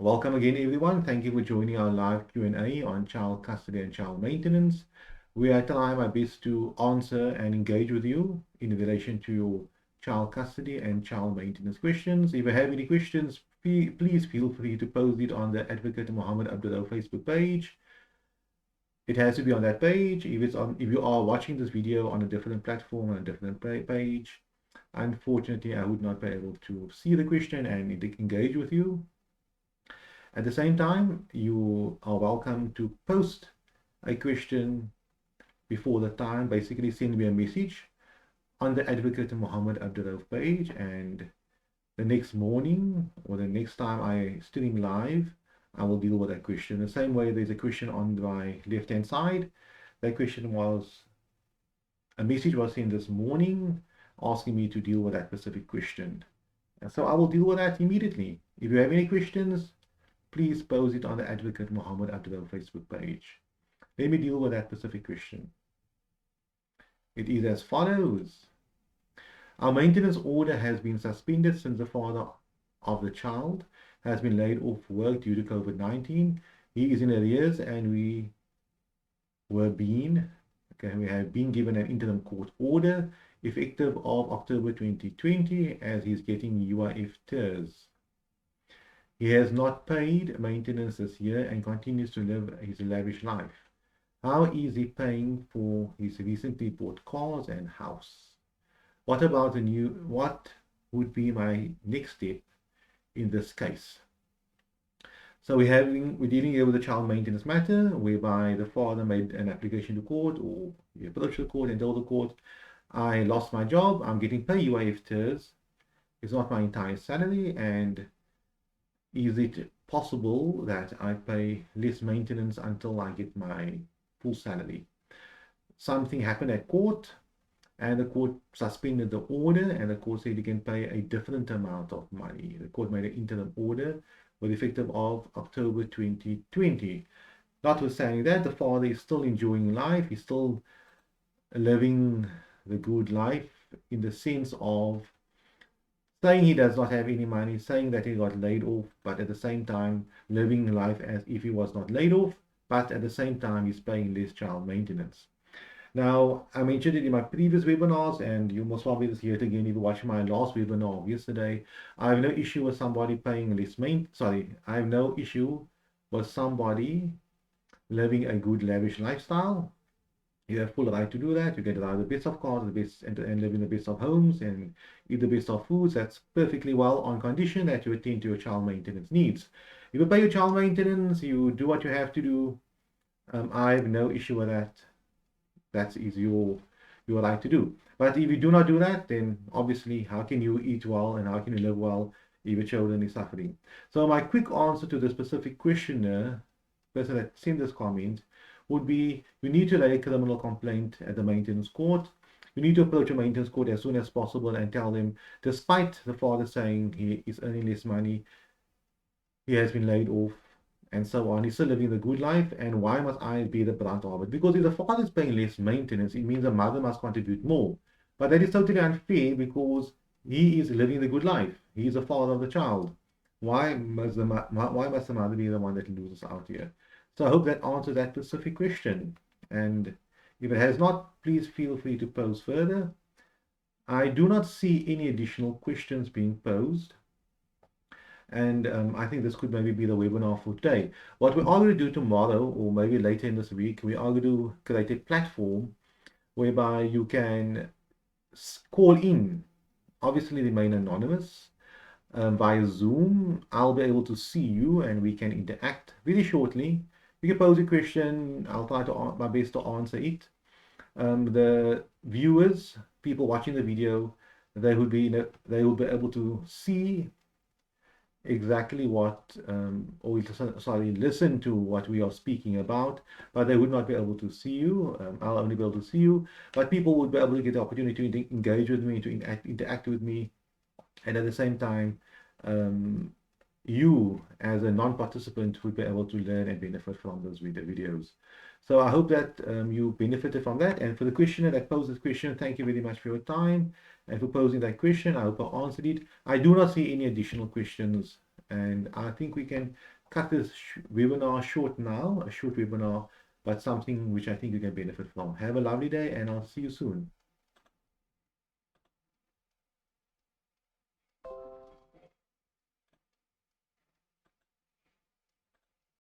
Welcome again, everyone. Thank you for joining our live Q&A on child custody and child maintenance. We are trying our best to answer and engage with you in relation to your child custody and child maintenance questions. If you have any questions, please feel free to post it on the Advocate Muhammad Abduroaf Facebook page. It has to be on that page. If you are watching this video on a different platform, on a different page, unfortunately, I would not be able to see the question and engage with you. At the same time, you are welcome to post a question before the time. Basically, send me a message on the Advocate Muhammad Abduroaf page, and the next morning or the next time I stream live, I will deal with that question. The same way there's a question on my left-hand side. That question was, a message was sent this morning asking me to deal with that specific question. And so I will deal with that immediately. If you have any questions, please post it on the Advocate Muhammad Abduroaf Facebook page. Let me deal with that specific question. It is as follows. Our maintenance order has been suspended since the father of the child has been laid off work due to COVID-19. He is in arrears and we have been given an interim court order effective of October 2020 as he's getting UIF TERS. He has not paid maintenance this year and continues to live his lavish life. How is he paying for his recently bought cars and house? What would be my next step in this case? So we're dealing here with a child maintenance matter whereby the father made an application to court, or he approached the court and told the court, I lost my job, I'm getting paid UIF TERS, it's not my entire salary, and is it possible that I pay less maintenance until I get my full salary? Something happened at court, and the court suspended the order, and the court said you can pay a different amount of money. The court made an interim order with effective of October 2020. Notwithstanding that, the father is still enjoying life. He's still living the good life in the sense of saying he does not have any money, saying that he got laid off, but at the same time living life as if he was not laid off, but at the same time he's paying less child maintenance. Now, I mentioned it in my previous webinars, and you most probably just hear it again if you watch my last webinar of yesterday. I have no issue with somebody paying less maintenance. I have no issue with somebody living a good lavish lifestyle. You have full right to do that. You can drive the best of cars, and live in the best of homes and eat the best of foods. That's perfectly well on condition that you attend to your child maintenance needs. If you pay your child maintenance, you do what you have to do. I have no issue with that. That is your right to do. But if you do not do that, then obviously how can you eat well and how can you live well if your children is suffering? So my quick answer to the specific questioner, person that sent this comment, would be you need to lay a criminal complaint at the maintenance court. You need to approach a maintenance court as soon as possible and tell them, despite the father saying he is earning less money, he has been laid off, and so on. He's still living the good life, and why must I be the brunt of it? Because if the father is paying less maintenance, it means the mother must contribute more. But that is totally unfair because he is living the good life. He is the father of the child. Why must the mother be the one that loses out here? So I hope that answers that specific question. And if it has not, please feel free to post further. I do not see any additional questions being posed. And I think this could maybe be the webinar for today. What we are going to do tomorrow, or maybe later in this week, we are going to create a platform whereby you can call in. Obviously, remain anonymous. Via Zoom, I'll be able to see you and we can interact very shortly. You can pose a question. I'll try to my best to answer it. The viewers, people watching the video, they will be able to see exactly what, listen to what we are speaking about, but they would not be able to see you. I'll only be able to see you, but people would be able to get the opportunity to engage with me, to interact with me, and at the same time, you as a non-participant would be able to learn and benefit from those videos. So I hope that you benefited from that. And for the questioner that posed this question, thank you very much for your time and for posing that question. I hope I answered it. I do not see any additional questions And I think we can cut this webinar short now, a short webinar, but something which I think you can benefit from. Have a lovely day, and I'll see you soon.